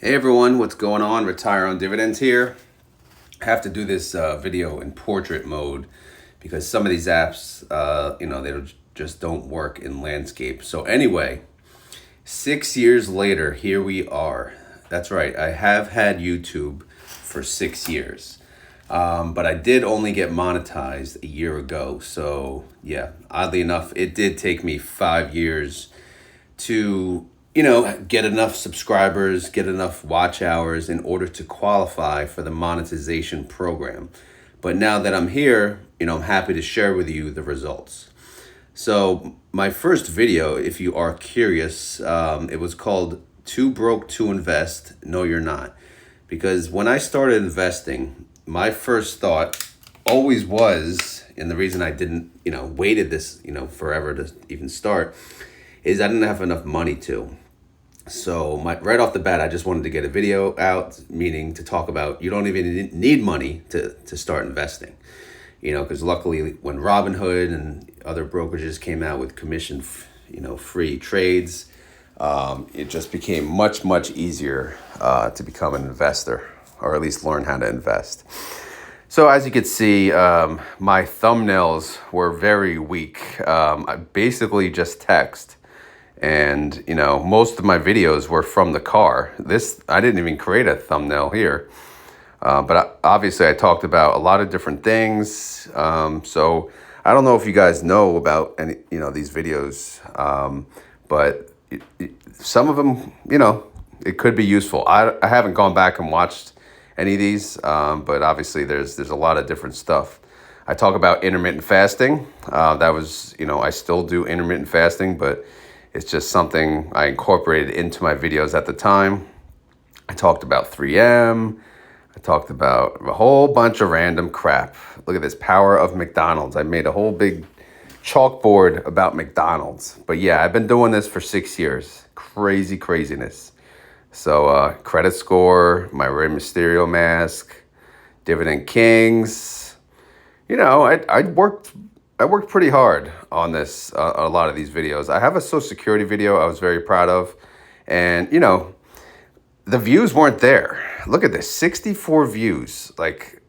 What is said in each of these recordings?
Hey everyone, what's going on? Retire on Dividends here. I have to do this video in portrait mode because some of these apps, they just don't work in landscape. So anyway, 6 years later, here we are. That's right, I have had YouTube for 6 years. But I did only get monetized a year ago. So yeah, oddly enough, it did take me 5 years to get enough subscribers, get enough watch hours in order to qualify for the monetization program. But now that I'm here, I'm happy to share with you the results. So my first video, if you are curious, it was called Too Broke to Invest, No You're Not. Because when I started investing, my first thought always was, and the reason I didn't, waited this, forever to even start, is I didn't have enough money to. So right off the bat, I just wanted to get a video out, meaning to talk about you don't even need money to start investing. Because luckily when Robinhood and other brokerages came out with commission, free trades, it just became much, much easier to become an investor, or at least learn how to invest. So as you can see, my thumbnails were very weak. I basically just text. And, most of my videos were from the car. I didn't even create a thumbnail here. But obviously I talked about a lot of different things. So I don't know if you guys know about any, these videos. But some of them, it could be useful. I haven't gone back and watched any of these. But obviously there's a lot of different stuff. I talk about intermittent fasting. That was, I still do intermittent fasting, but it's just something I incorporated into my videos at the time. I talked about 3M. I talked about a whole bunch of random crap. Look at this, power of McDonald's. I made a whole big chalkboard about McDonald's. But yeah, I've been doing this for 6 years. Craziness. So credit score, my Rey Mysterio mask, Dividend Kings. I worked pretty hard on this, a lot of these videos. I have a Social Security video I was very proud of. And, the views weren't there. Look at this, 64 views. Like,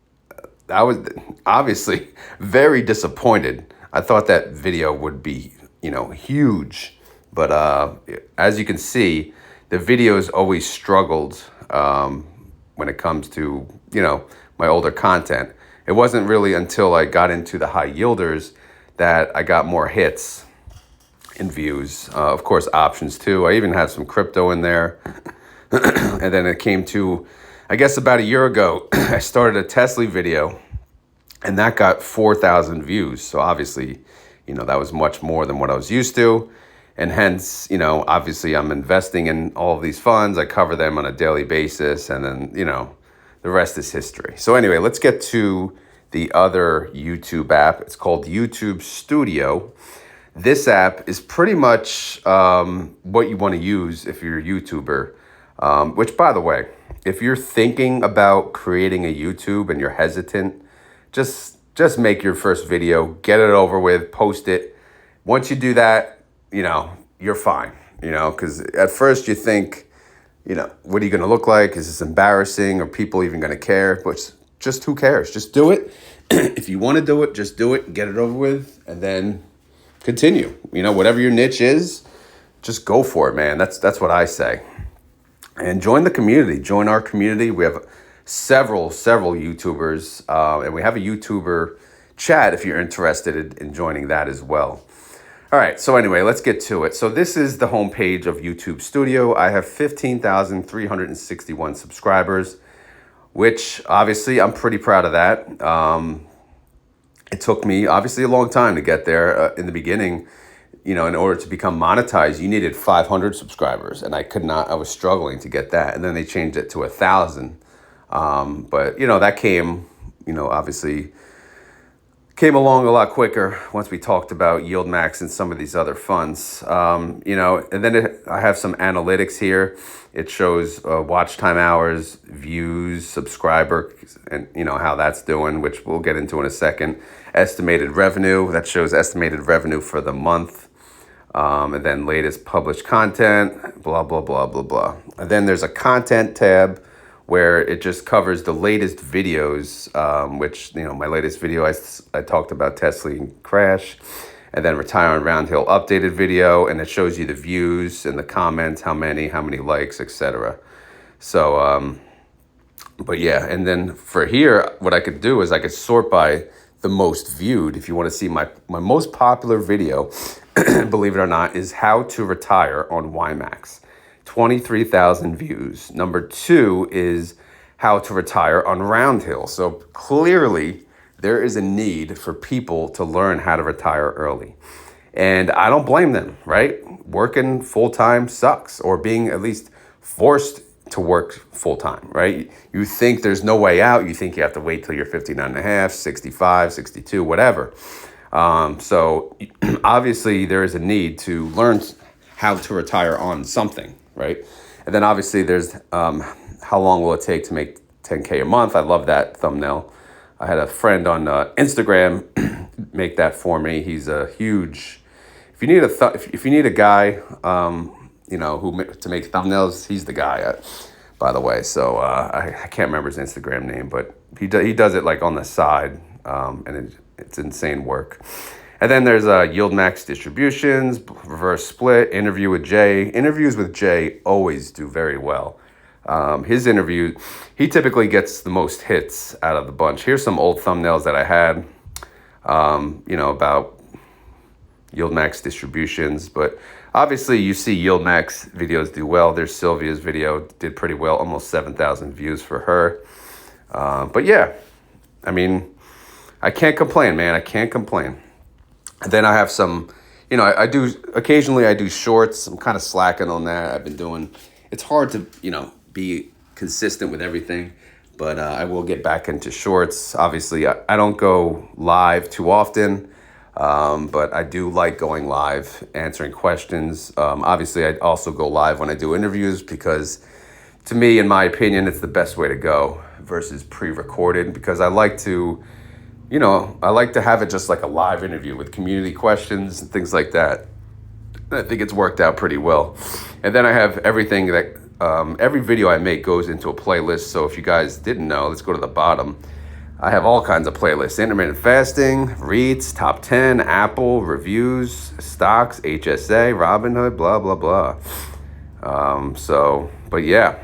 I was obviously very disappointed. I thought that video would be, huge. But as you can see, the videos always struggled when it comes to, my older content. It wasn't really until I got into the high yielders that I got more hits and views. Of course, options too. I even had some crypto in there. And then it came to, I guess about a year ago, I started a Tesla video and that got 4,000 views. So obviously, that was much more than what I was used to. And hence, obviously I'm investing in all of these funds. I cover them on a daily basis, and then, the rest is history. So anyway, let's get to the other YouTube app. It's called YouTube Studio. This app is pretty much what you want to use if you're a YouTuber. Which, by the way, if you're thinking about creating a YouTube and you're hesitant, just make your first video, get it over with, post it. Once you do that, you're fine. Because at first you think, what are you going to look like? Is this embarrassing? Are people even going to care? But just who cares? Just do it. If you want to do it, just do it, get it over with, and then continue. Whatever your niche is, just go for it, man. That's what I say. And join the community. Join our community. We have several YouTubers, and we have a YouTuber chat if you're interested in joining that as well. All right, so anyway, let's get to it. So this is the homepage of YouTube Studio. I have 15,361 subscribers, which obviously I'm pretty proud of that. It took me obviously a long time to get there. In the beginning, in order to become monetized, you needed 500 subscribers, and I was struggling to get that. And then they changed it to 1,000. But, that came, obviously came along a lot quicker once we talked about YieldMax and some of these other funds. And then I have some analytics here. It shows watch time hours, views, subscriber, and how that's doing, which we'll get into in a second. Estimated revenue, that shows estimated revenue for the month. And then latest published content, blah, blah, blah, blah, blah. And then there's a content tab where it just covers the latest videos, which, my latest video, I talked about Tesla crash, and then retire on Round Hill updated video, and it shows you the views and the comments, how many likes, etc. So, but yeah, and then for here, what I could do is I could sort by the most viewed. If you want to see my most popular video, believe it or not, is how to retire on YieldMax. 23,000 views. Number 2 is how to retire on Round Hill. So clearly there is a need for people to learn how to retire early. And I don't blame them, right? Working full-time sucks, or being at least forced to work full-time, right? You think there's no way out. You think you have to wait till you're 59 and a half, 65, 62, whatever. So obviously there is a need to learn how to retire on something, right? And then obviously there's how long will it take to make 10K a month? I love that thumbnail. I had a friend on Instagram make that for me. He's a huge. If you need if you need a guy, who to make thumbnails, he's the guy. By the way, so I can't remember his Instagram name, but he does it like on the side, and it's insane work. And then there's YieldMax distributions, reverse split, interview with Jay. Interviews with Jay always do very well. His interview, he typically gets the most hits out of the bunch. Here's some old thumbnails that I had, about YieldMax distributions. But obviously you see YieldMax videos do well. There's Sylvia's video, did pretty well, almost 7,000 views for her. But yeah, I mean, I can't complain, man. I can't complain. And then I have some, I do shorts. I'm kind of slacking on that. I've been doing, it's hard to, be consistent with everything, but I will get back into shorts. Obviously, I don't go live too often, but I do like going live, answering questions. Obviously, I also go live when I do interviews because, to me, in my opinion, it's the best way to go versus pre-recorded, because I like to have it just like a live interview with community questions and things like that. I think it's worked out pretty well. And then I have everything that, every video I make goes into a playlist. So if you guys didn't know, let's go to the bottom. I have all kinds of playlists: intermittent fasting, REITs, top 10, Apple, reviews, stocks, HSA, Robinhood, blah, blah, blah. But yeah,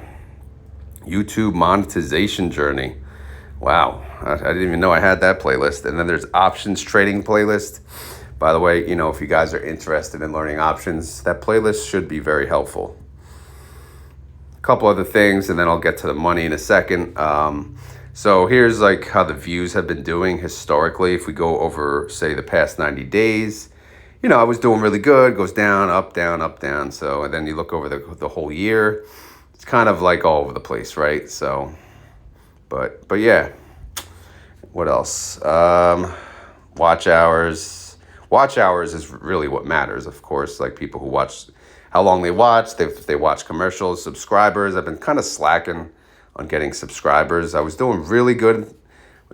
YouTube monetization journey. Wow, I didn't even know I had that playlist. And then there's options trading playlist. By the way, if you guys are interested in learning options, that playlist should be very helpful. A couple other things, and then I'll get to the money in a second. So here's like how the views have been doing historically. If we go over, say, the past 90 days, I was doing really good. Goes down, up, down, up, down. So, and then you look over the whole year, it's kind of like all over the place, right? So, but yeah, what else? Watch hours. Watch hours is really what matters, of course. Like people who watch, how long they watch, if they watch commercials, subscribers. I've been kind of slacking on getting subscribers. I was doing really good,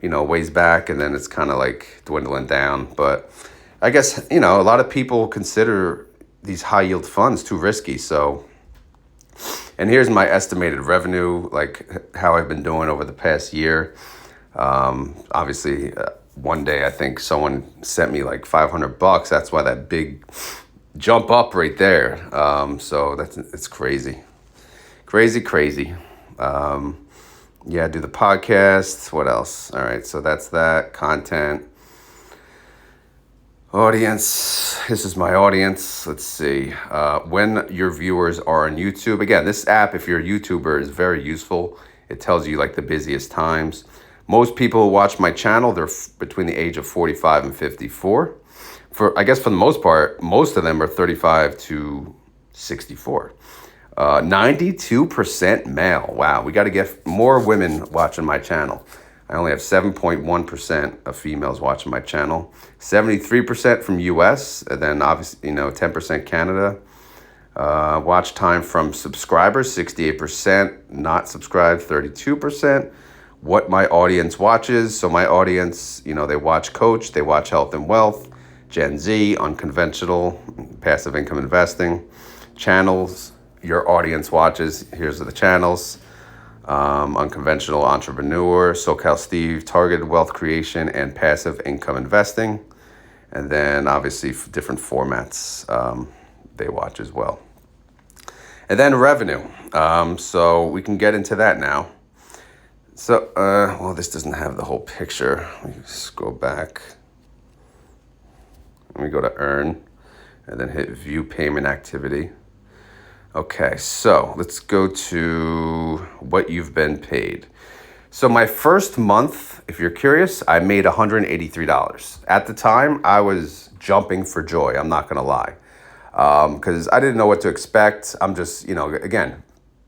ways back, and then it's kind of like dwindling down. But I guess, a lot of people consider these high yield funds too risky. So, and here's my estimated revenue, like how I've been doing over the past year. Obviously, one day I think someone sent me like $500. That's why that big jump up right there. So it's crazy. Crazy. Yeah, do the podcast. What else? All right, so that's that. Content. Audience. This is my audience. Let's see. When your viewers are on YouTube. Again, this app, if you're a YouTuber, is very useful. It tells you like the busiest times. Most people who watch my channel, they're between the age of 45 and 54. For the most part, most of them are 35 to 64. 92% male. Wow, we got to get more women watching my channel. I only have 7.1% of females watching my channel. 73% from US, and then obviously, 10% Canada. Watch time from subscribers, 68%. Not subscribed, 32%. What my audience watches. So my audience, they watch Coach, they watch Health and Wealth, Gen Z, unconventional, passive income investing, channels, your audience watches. Here's the channels. Unconventional entrepreneur, SoCal Steve, targeted wealth creation, and passive income investing. And then obviously different formats they watch as well. And then revenue. So we can get into that now. So, well, this doesn't have the whole picture. Let me scroll back. Let me go to earn and then hit view payment activity. Okay, so let's go to what you've been paid. So my first month, if you're curious, I made $183. At the time, I was jumping for joy. I'm not gonna lie, because I didn't know what to expect. I'm just, again,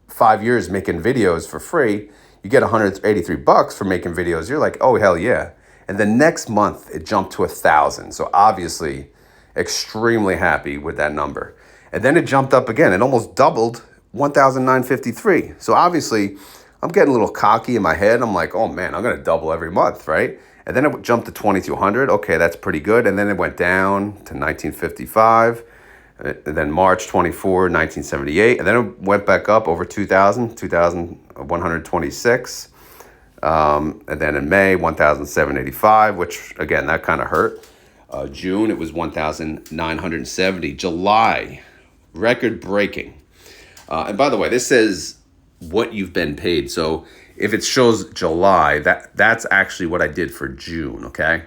5 years making videos for free. You get $183 for making videos. You're like, oh, hell yeah. And the next month it jumped to 1,000. So obviously extremely happy with that number. And then it jumped up again. It almost doubled, 1,953. So obviously I'm getting a little cocky in my head. I'm like, oh man, I'm going to double every month, right? And then it jumped to 2,200. Okay, that's pretty good. And then it went down to 1,955. And then March 24, 1978. And then it went back up over 2,000, 2,126. And then in May, 1,785, which again, that kind of hurt. June, it was 1,970. July, record breaking. And by the way, this says what you've been paid. So if it shows July, that's actually what I did for June, okay?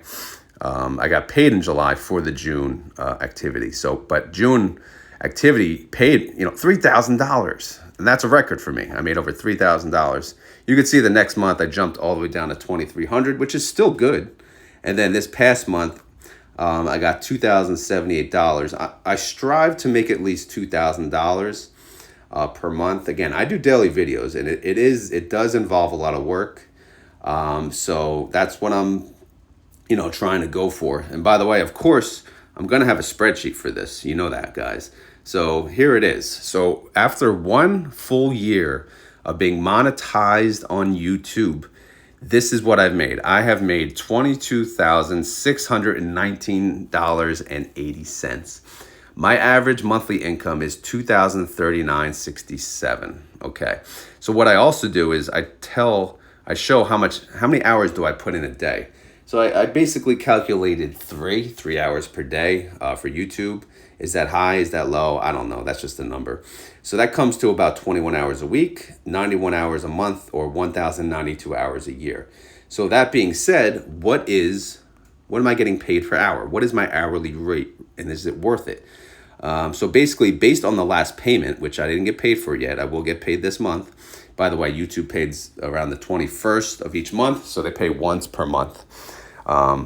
I got paid in July for the June activity. So, but June activity paid, $3,000. And that's a record for me. I made over $3,000. You can see the next month I jumped all the way down to 2,300, which is still good. And then this past month, I got $2,078. I strive to make at least $2,000 per month. Again, I do daily videos, and it does involve a lot of work. So that's what I'm trying to go for. And by the way, of course, I'm going to have a spreadsheet for this. You know that, guys. So here it is. So after 1 full year of being monetized on YouTube, this is what I've made. I have made $22,619.80. My average monthly income is $2,039.67. Okay. So what I also do is I show how many hours do I put in a day. So I basically calculated three hours per day for YouTube. Is that high? Is that low? I don't know. That's just a number. So that comes to about 21 hours a week, 91 hours a month, or 1,092 hours a year. So that being said, what am I getting paid per hour? What is my hourly rate? And is it worth it? So basically, based on the last payment, which I didn't get paid for yet, I will get paid this month. By the way, YouTube pays around the 21st of each month, so they pay once per month,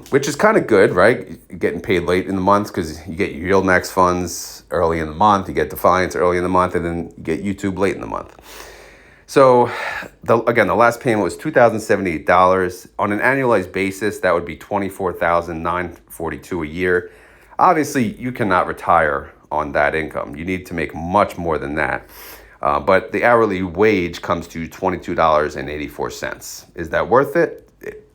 which is kind of good, right? You're getting paid late in the month because you get your YieldMax funds early in the month, you get Defiance early in the month, and then you get YouTube late in the month. So the last payment was $2,078. On an annualized basis, that would be $24,942 a year. Obviously, you cannot retire on that income. You need to make much more than that. But the hourly wage comes to $22.84. Is that worth it?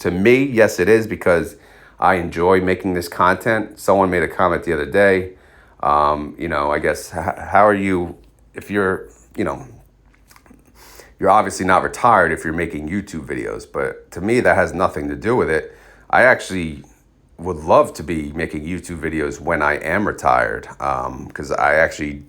To me, yes, it is, because I enjoy making this content. Someone made a comment the other day. I guess, how are you, if you're obviously not retired if you're making YouTube videos, but to me, that has nothing to do with it. I actually would love to be making YouTube videos when I am retired, because I actually,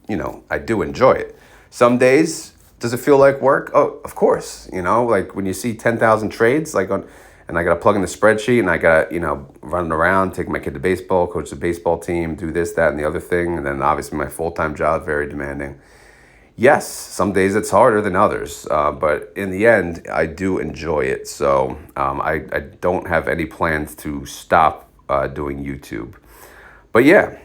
I do enjoy it. Some days, does it feel like work? Oh, of course. Like when you see 10,000 trades, and I got to plug in the spreadsheet, and I got to, run around, take my kid to baseball, coach the baseball team, do this, that, and the other thing. And then obviously my full-time job, very demanding. Yes, some days it's harder than others, but in the end, I do enjoy it. So I don't have any plans to stop doing YouTube. But yeah,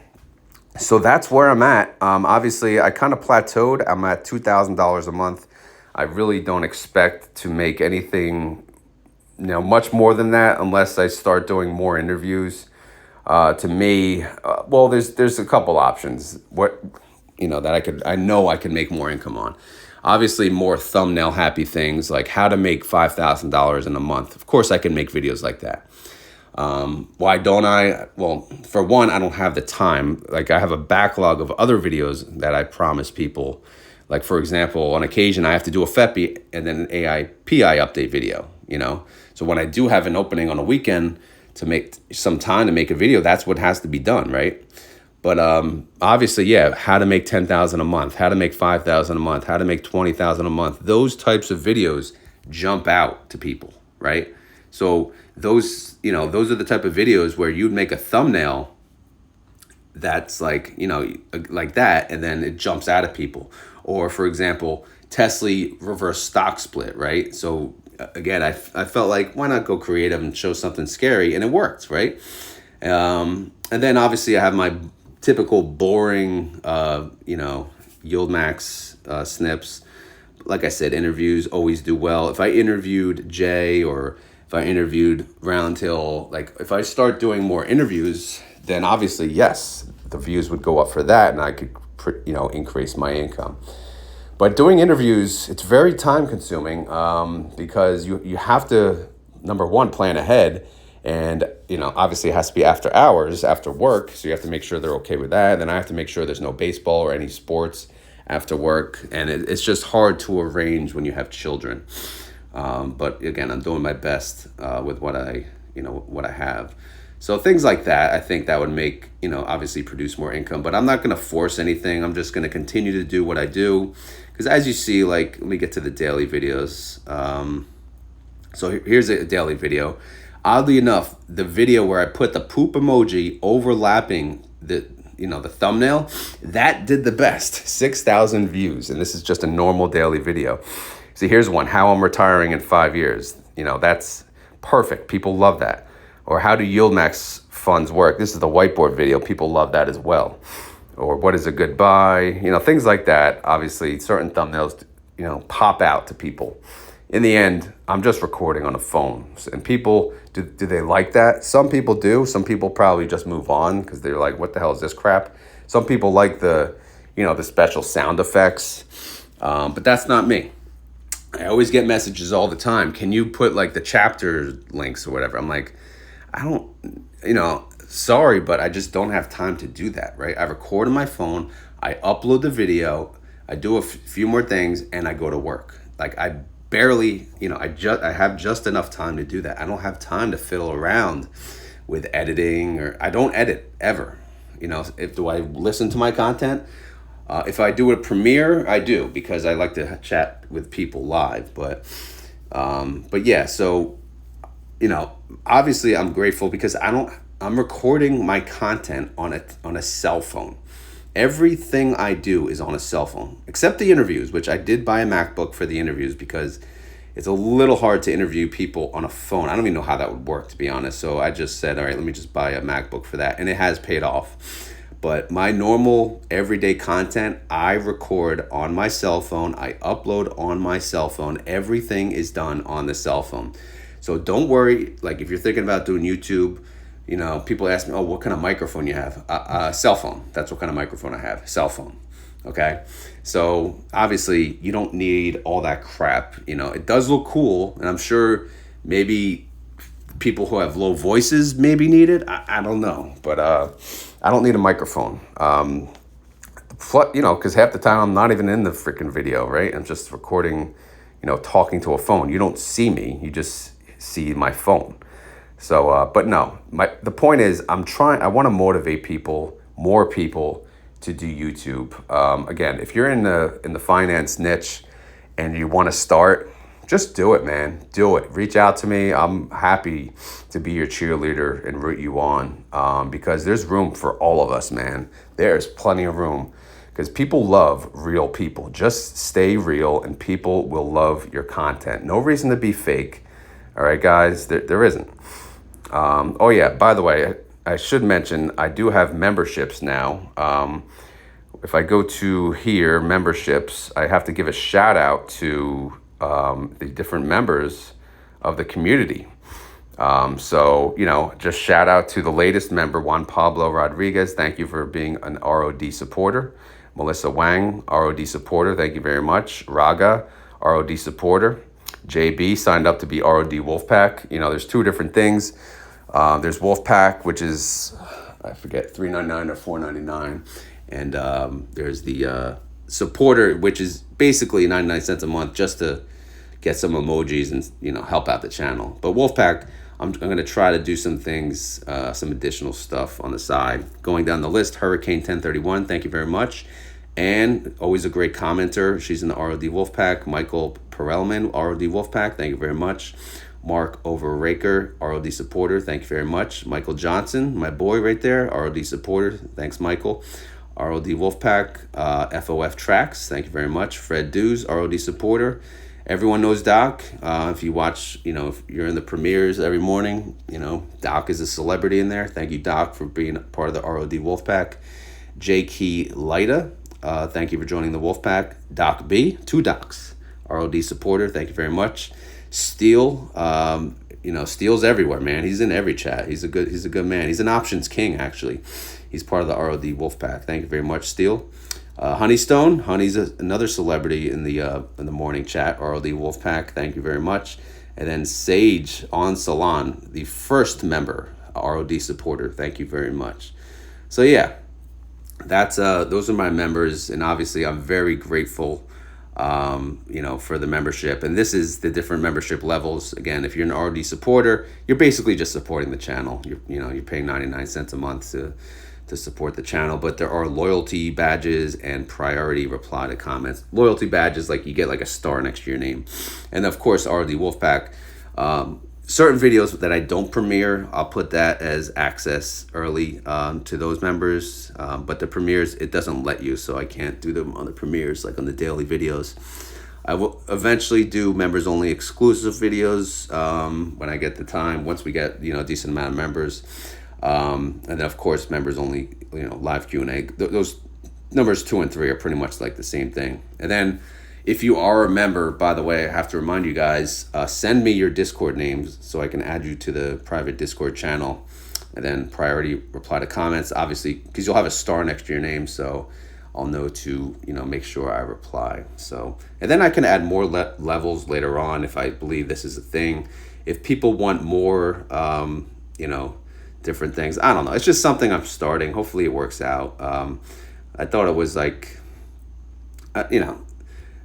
so that's where I'm at. Obviously, I kind of plateaued. I'm at $2,000 a month. I really don't expect to make anything, much more than that unless I start doing more interviews. To me, well, there's a couple options. That I know I can make more income on. Obviously, more thumbnail happy things like how to make $5,000 in a month. Of course, I can make videos like that. Why don't I? Well, for one, I don't have the time. Like I have a backlog of other videos that I promise people, Like, for example, on occasion, I have to do a FEPI and then an AI/PI update video, So when I do have an opening on a weekend to make some time to make a video, that's what has to be done, right? But obviously, yeah, how to make 10,000 a month, how to make 5,000 a month, how to make 20,000 a month. Those types of videos jump out to people, right? So those are the type of videos where you'd make a thumbnail that's like, like that, and then it jumps out at people. Or for example, Tesla reverse stock split, right? So again, I felt like, why not go creative and show something scary? And it worked, right? And then obviously I have my typical boring, YieldMax snips. Like I said, interviews always do well. If I interviewed Jay or if I interviewed Roundhill, like if I start doing more interviews, then obviously, yes, the views would go up for that and I could, increase my income. But doing interviews, it's very time consuming because you have to, number one, plan ahead. And, obviously it has to be after hours, after work. So you have to make sure they're okay with that. Then I have to make sure there's no baseball or any sports after work. And it's just hard to arrange when you have children. But again, I'm doing my best with what I have. So things like that, I think that would make, obviously produce more income. But I'm not going to force anything. I'm just going to continue to do what I do. Because as you see, let me get to the daily videos. So here's a daily video. Oddly enough, the video where I put the poop emoji overlapping the thumbnail, that did the best, 6,000 views. And this is just a normal daily video. See, here's one, how I'm retiring in 5 years. That's perfect. People love that. Or how do YieldMax funds work? This is the whiteboard video. People love that as well. Or what is a good buy? Things like that. Obviously, certain thumbnails, pop out to people. In the end, I'm just recording on a phone. And people, do they like that? Some people do. Some people probably just move on because they're like, what the hell is this crap? Some people like the special sound effects. But that's not me. I always get messages all the time. Can you put like the chapter links or whatever? I'm like, I don't, sorry, but I just don't have time to do that, right? I record on my phone, I upload the video, I do a few more things, and I go to work. Like I barely, I have just enough time to do that. I don't have time to fiddle around with editing, or I don't edit ever. Do I listen to my content? If I do a premiere, I do, because I like to chat with people live. But yeah, so obviously I'm grateful because I'm recording my content on a cell phone. Everything I do is on a cell phone, except the interviews, which I did buy a MacBook for the interviews because it's a little hard to interview people on a phone. I don't even know how that would work, to be honest. So I just said, all right, let me just buy a MacBook for that. And it has paid off. But my normal everyday content, I record on my cell phone. I upload on my cell phone. Everything is done on the cell phone. So don't worry, like if you're thinking about doing YouTube, people ask me, oh, what kind of microphone you have? Cell phone. That's what kind of microphone I have, cell phone. Okay. So obviously you don't need all that crap. It does look cool. And I'm sure maybe people who have low voices maybe need it. I don't know. But I don't need a microphone. Because half the time I'm not even in the freaking video, right? I'm just recording, talking to a phone. You don't see me. You just see my phone. So, but no, the point is I want to motivate more people to do YouTube. Again, if you're in the finance niche and you want to start, just do it, man. Do it. Reach out to me. I'm happy to be your cheerleader and root you on because there's room for all of us, man. There's plenty of room because people love real people. Just stay real and people will love your content. No reason to be fake. All right, guys, there isn't. Oh, yeah, by the way, I should mention I do have memberships now. If I go to here, memberships, I have to give a shout out to the different members of the community. So, just shout out to the latest member, Juan Pablo Rodriguez. Thank you for being an ROD supporter. Melissa Wang, ROD supporter. Thank you very much. Raga, ROD supporter. JB signed up to be ROD Wolfpack. There's two different things. There's Wolfpack, which is, I forget, $3.99 or $4.99. And there's the supporter, which is basically 99 cents a month just to get some emojis and, you know, help out the channel. But Wolfpack, I'm going to try to do some things, some additional stuff on the side. Going down the list, Hurricane 1031, thank you very much. And always a great commenter. She's in the ROD Wolfpack. Michael Perelman, ROD Wolfpack, thank you very much. Mark Overraker, ROD supporter, thank you very much. Michael Johnson, my boy right there, ROD supporter, thanks Michael. ROD Wolfpack, FOF Tracks, thank you very much. Fred Dews, ROD supporter. Everyone knows Doc. If you watch, you know, if you're in the premieres every morning, you know, Doc is a celebrity in there. Thank you, Doc, for being part of the ROD Wolfpack. J. Key Lida, thank you for joining the Wolfpack. Doc B, 2 Docs, ROD supporter, thank you very much. Steel, you know, Steel's everywhere, man. He's in every chat. He's a good man. He's an options king, actually. He's part of the ROD Wolfpack. Thank you very much, Steel. Honeystone, Honey's another celebrity in the morning chat, ROD Wolfpack, thank you very much. And then Sage on Salon, the first member, ROD supporter, thank you very much. So yeah, that's those are my members, and obviously I'm very grateful, you know, for the membership. And this is the different membership levels. Again, if you're an ROD supporter, you're basically just supporting the channel. You're paying 99 cents a month to support the channel, but there are loyalty badges and priority reply to comments. Loyalty badges, like you get like a star next to your name. And of course, ROD Wolfpack, certain videos that I don't premiere, I'll put that as access early to those members. But the premieres, it doesn't let you, so I can't do them on the premieres, like on the daily videos. I will eventually do members only exclusive videos when I get the time, once we get, you know, a decent amount of members. And then of course members only, you know, live Q&A. Those numbers 2 and 3 are pretty much like the same thing. And then if you are a member, by the way, I have to remind you guys, send me your Discord names so I can add you to the private Discord channel. And then priority reply to comments, obviously, because you'll have a star next to your name, so I'll know to, you know, make sure I reply. So, and then I can add more levels later on if I believe this is a thing. If people want more, you know, different things, I don't know. It's just something I'm starting. Hopefully it works out. I thought it was like, you know,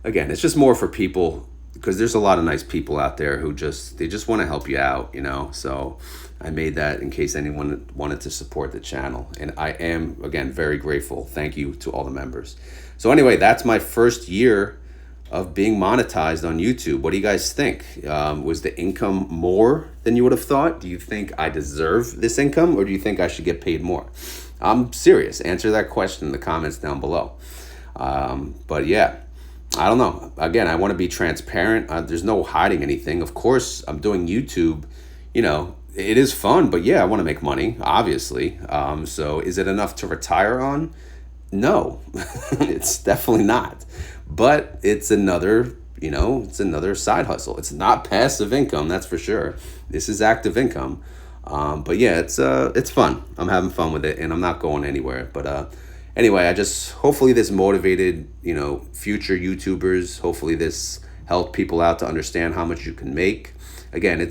again, it's just more for people, because there's a lot of nice people out there who they just want to help you out, you know. So I made that in case anyone wanted to support the channel, and I am, again, very grateful. Thank you to all the members. So anyway, that's my first year of being monetized on YouTube. What do you guys think? Was the income more than you would have thought? Do you think I deserve this income, or do you think I should get paid more? I'm serious. Answer that question in the comments down below. But yeah, I don't know. Again, I want to be transparent. There's no hiding anything. Of course, I'm doing YouTube. You know, it is fun, but yeah, I want to make money, obviously. So is it enough to retire on? No, it's definitely not. But it's another, you know, it's another side hustle. It's not passive income, that's for sure. This is active income. But yeah, it's fun. I'm having fun with it, and I'm not going anywhere. But anyway, hopefully this motivated, you know, future YouTubers. Hopefully this helped people out to understand how much you can make. Again,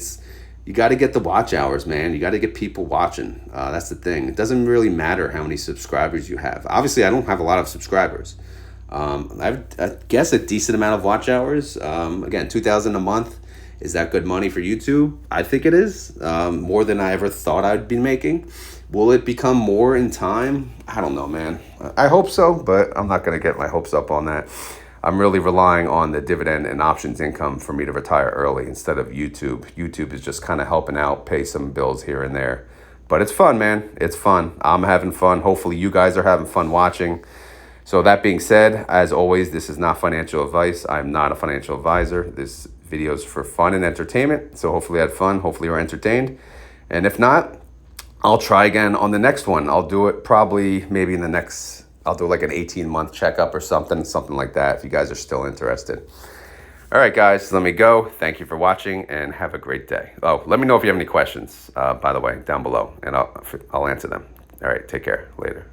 you got to get the watch hours, man. You got to get people watching. That's the thing. It doesn't really matter how many subscribers you have. Obviously, I don't have a lot of subscribers. I guess a decent amount of watch hours. Again, 2,000 a month. Is that good money for YouTube? I think it is. More than I ever thought I'd be making. Will it become more in time? I don't know, man. I hope so, but I'm not going to get my hopes up on that. I'm really relying on the dividend and options income for me to retire early instead of YouTube. YouTube is just kind of helping out, pay some bills here and there. But it's fun, man. It's fun. I'm having fun. Hopefully you guys are having fun watching. So that being said, as always, this is not financial advice. I'm not a financial advisor. This video is for fun and entertainment. So hopefully you had fun. Hopefully you're entertained. And if not, I'll try again on the next one. I'll do it probably maybe in the next, I'll do like an 18-month checkup or something like that, if you guys are still interested. All right, guys, let me go. Thank you for watching, and have a great day. Oh, let me know if you have any questions, by the way, down below, and I'll answer them. All right, take care. Later.